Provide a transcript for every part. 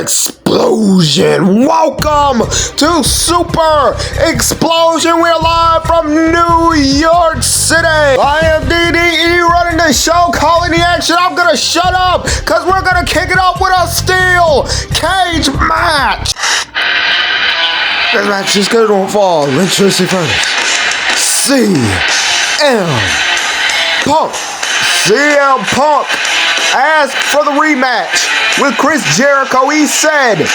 Explosion. Welcome to Super Explosion. We're live from New York City. I am DDE running the show, calling the action. I'm gonna shut up because we're gonna kick it off with a steel cage match. This match is gonna fall. Let's just see first. CM Punk asked for the rematch with Chris Jericho. He said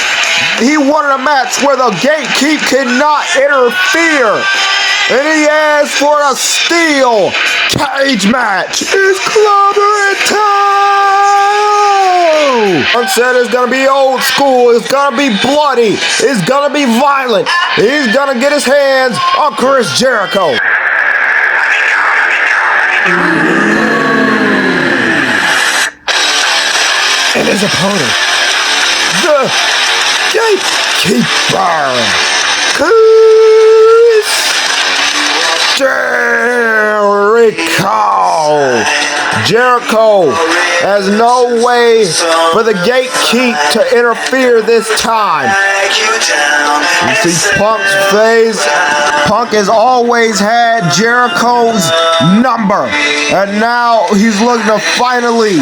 he wanted a match where the gatekeep cannot interfere. And he asked for a steel cage match. It's clobbering time! Punk said it's gonna be old school, it's gonna be bloody, it's gonna be violent. He's gonna get his hands on Chris Jericho. And his opponent, the gatekeeper, Chris Jericho. Jericho has no way for the gatekeep to interfere this time. You see Punk's face. Punk has always had Jericho's number, and now he's looking to finally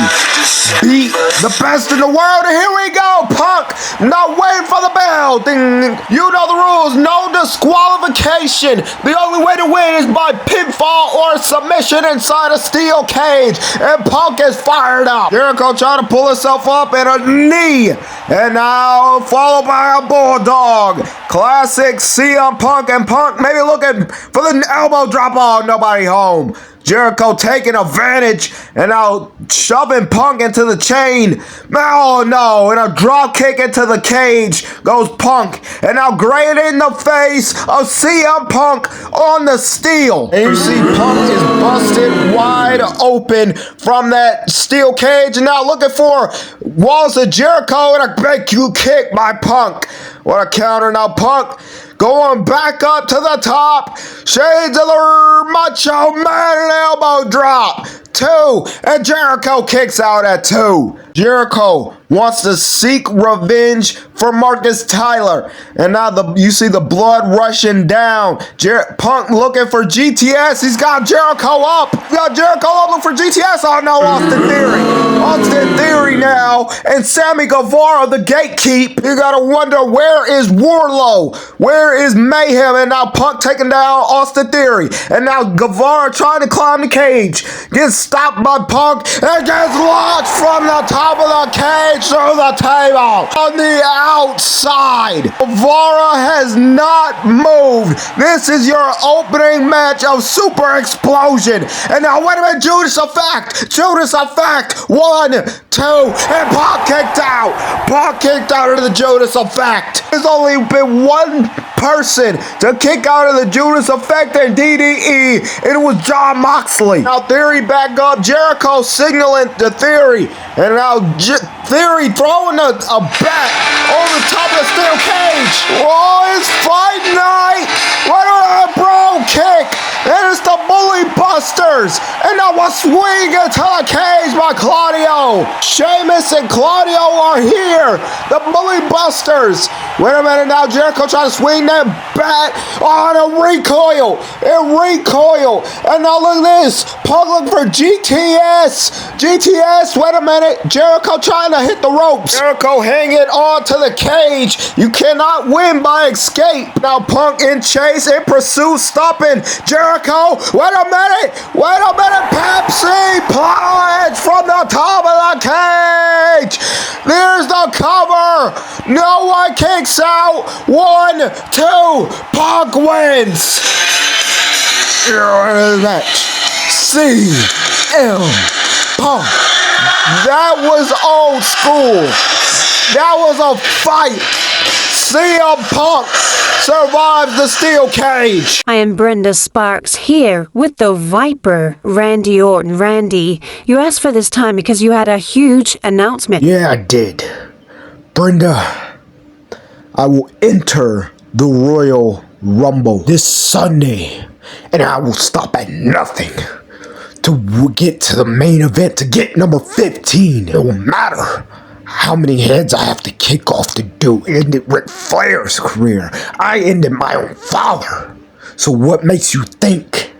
beat the best in the world. And here we go, Punk. Not waiting for the bell. Ding. You know the rules. No disqualification. The only way to win is by pinfall or submission inside a steel cage. And Punk is fired up. Jericho trying to pull himself up in a knee. And now followed by a bulldog. Classic CM Punk, and Punk maybe looking for the elbow drop. Oh, nobody home. Jericho taking advantage and now shoving Punk into the chain. Oh no, and a drop kick into the cage goes Punk. And now great in the face of CM Punk on the steel. And you see Punk is busted wide open from that steel cage. And now looking for walls of Jericho and a big kick by Punk. What a counter now, Punk. Going back up to the top. Shades of the Macho Man elbow drop. 2. And Jericho kicks out at 2. Jericho wants to seek revenge for Marcus Tyler. And now you see the blood rushing down. Punk looking for GTS. He's got Jericho up. Got Jericho up looking for GTS. Oh no, Austin Theory. Austin Theory now. And Sammy Guevara, the gatekeep. You gotta wonder, where is Warlow? Where is Mayhem? And now Punk taking down Austin Theory. And now Guevara trying to climb the cage. Gets stopped by Punk and gets launched from the top of the cage through the table on the outside. Guevara has not moved. This is your opening match of Super Explosion. And now wait a minute, Judas Effect. Judas Effect. 1, 2, and Punk kicked out. Punk kicked out of the Judas Effect. There's only been one person to kick out of the Judas Effect and DDE. It was John Moxley. Now Theory back up. Jericho signaling the Theory. And now Theory throwing a bat over the top of the steel cage. Oh, it's fight night. What a bro kick. And it's the Bully Busters. And now a swing into the cage by Claudio. Sheamus and Claudio are here. The Bully Busters. Wait a minute now. Jericho trying to swing that bat on a recoil. And recoil. And now look at this. Punk looking for GTS. GTS. Wait a minute. Jericho trying to hit the ropes. Jericho hanging on to the cage. You cannot win by escape. Now Punk in chase, in pursuit, stopping Jericho. Wait a minute. Wait a minute. Pepsi plunge from the top of the cage. There's the cover. No one kicks out. 1, 2. Punk wins. Here is the match. CM Punk. That was old school. That was a fight. CM Punk survives the steel cage. I am Brenda Sparks here with the Viper, Randy Orton. Randy, you asked for this time because you had a huge announcement. Yeah, I did. Brenda, I will enter the Royal Rumble this Sunday, and I will stop at nothing to get to the main event, to get number 15. It will matter how many heads I have to kick off to do. I ended Ric Flair's career. I ended my own father. So what makes you think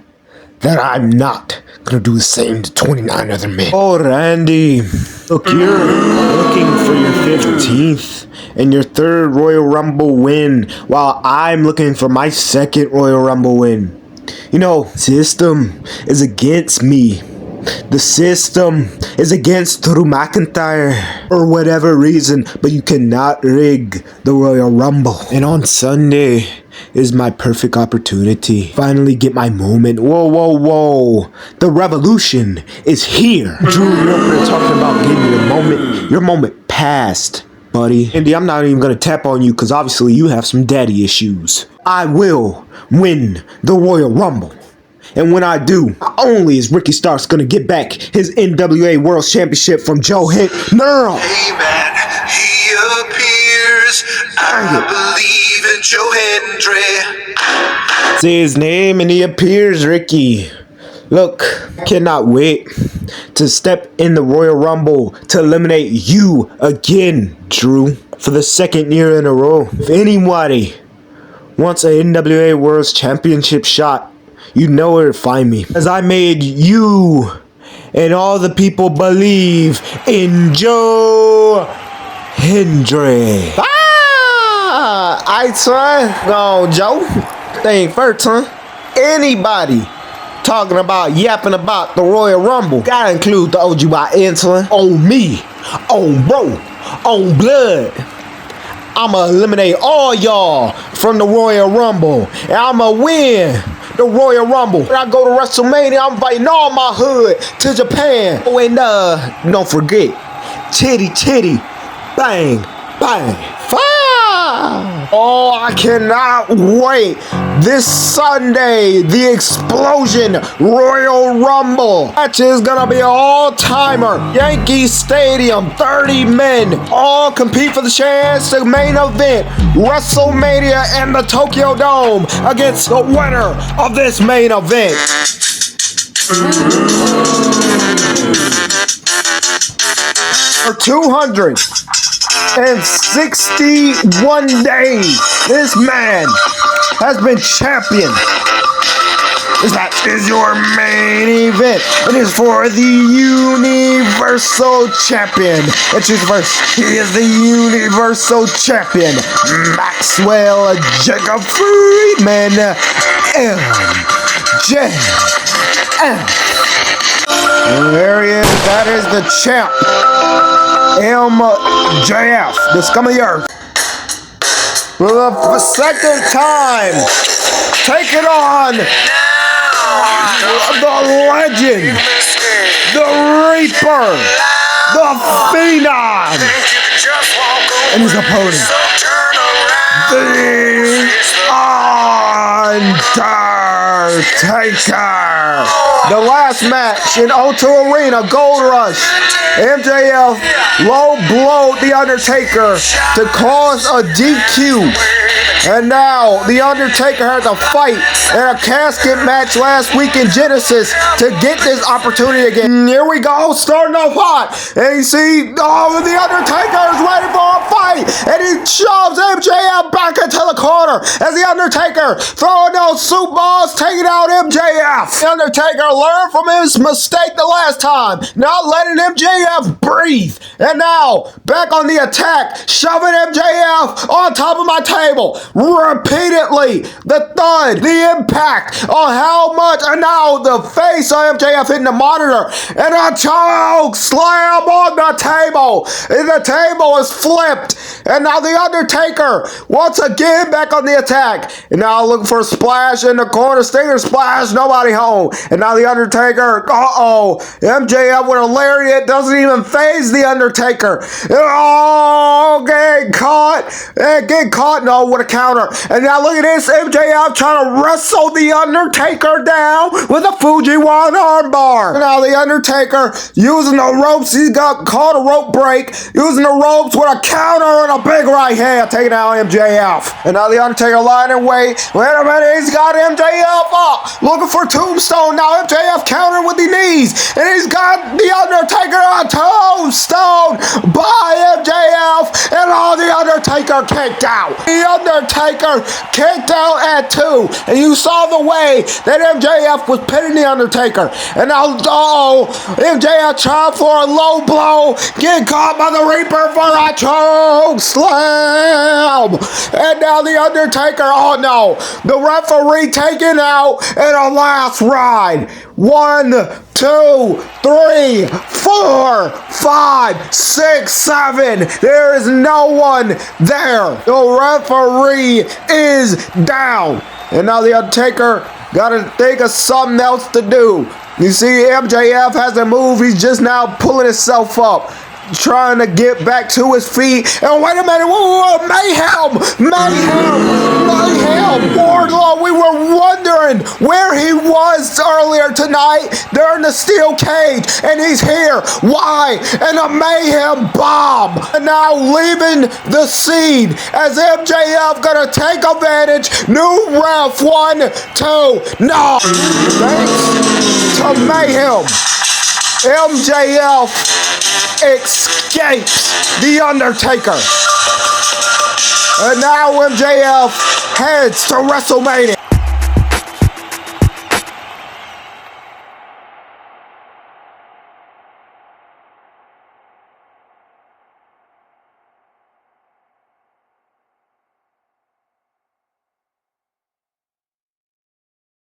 that I'm not gonna do the same to 29 other men? Oh, Randy, look, you're looking for your 15th and your 3rd Royal Rumble win, while I'm looking for my 2nd Royal Rumble win. You know, system is against me. The system is against Drew McIntyre for whatever reason, but you cannot rig the Royal Rumble. And on Sunday is my perfect opportunity. Finally get my moment. Whoa, whoa, whoa. The revolution is here. Drew, you're up here talking about getting your moment. Your moment passed, buddy. Andy, I'm not even gonna tap on you because obviously you have some daddy issues. I will win the Royal Rumble. And when I do, not only is Ricky Starks gonna get back his NWA World Championship from Joe Hint. No. Hey man, he appears. I believe in Joe Hendry. Say his name and he appears, Ricky. Look, cannot wait to step in the Royal Rumble to eliminate you again, Drew, for the 2nd year in a row. If anybody wants an NWA World Championship shot, you know where to find me. As I made you and all the people believe in Joe Hendry. Aight, son. Go on, Joe. Thing first, son. Anybody talking about yapping about the Royal Rumble gotta include the OGYN, son. On me. On bro. On blood. I'ma eliminate all y'all from the Royal Rumble. And I'ma win the Royal Rumble. When I go to WrestleMania, I'm inviting all my hood to Japan. Oh, and don't forget, chitty chitty, bang, bang, fire. Oh, I cannot wait. This Sunday, the Explosion Royal Rumble match is gonna be an all-timer. Yankee Stadium, 30 men, all compete for the chance to main event WrestleMania and the Tokyo Dome against the winner of this main event. For 261 days, this man has been champion. This match is your main event. It is for the Universal Champion. And choose first. He is the Universal Champion, Maxwell Jacob Friedman, MJF. And there he is. That is the champ, MJF, the scum of the earth. For the 2nd time, taking on the legend, the Reaper, the Phenom, and his opponent, the Undertaker. The last match in O2 Arena, Gold Rush, MJF low blowed the Undertaker to cause a DQ. And now the Undertaker had to fight in a casket match last week in Genesis to get this opportunity again. Here we go, starting off hot. And you see, the Undertaker is ready for a fight. And he shoves MJF back into the corner as the Undertaker throwing those soup balls, taking out MJF. The Undertaker learned from his mistake the last time, not letting MJF breathe. And now, back on the attack, shoving MJF on top of my table. Repeatedly, the thud, the impact on how much, and now the face of MJF hitting the monitor, and a choke slam on the table. And the table is flipped, and now the Undertaker once again back on the attack, and now looking for a splash in the corner, stinger splash, nobody home, and now the Undertaker, MJF with a lariat doesn't even phase the Undertaker. Oh, okay, caught. And get caught. No, with a counter. And now look at this. MJF trying to wrestle The Undertaker down with a Fujiwara armbar. Now The Undertaker using the ropes. He's got caught a rope break. Using the ropes with a counter and a big right hand. Taking out MJF. And now The Undertaker lying in wait. Wait a minute. He's got MJF up. Looking for Tombstone. Now MJF counter with the knees. And he's got The Undertaker on Tombstone by MJF. And all The Undertaker kicked out. The Undertaker kicked out at 2. And you saw the way that MJF was pinning The Undertaker. And now, MJF trying for a low blow. Getting caught by the Reaper for a choke slam. And now The Undertaker, oh no. The referee taken out in a last ride. 1, 2, 3, 4, 5, 6, 7. There is no one there. The referee is down. And now The Undertaker got to think of something else to do. You see, MJF hasn't moved. He's just now pulling himself up, trying to get back to his feet. And wait a minute, whoa, mayhem! Wardlow, we were wondering where he was earlier tonight during the steel cage, and he's here. Why? And a mayhem bomb. And now leaving the scene as MJF gonna take advantage. New ref, 1, 2, no. Thanks to mayhem, MJF escapes The Undertaker. And now MJF heads to WrestleMania.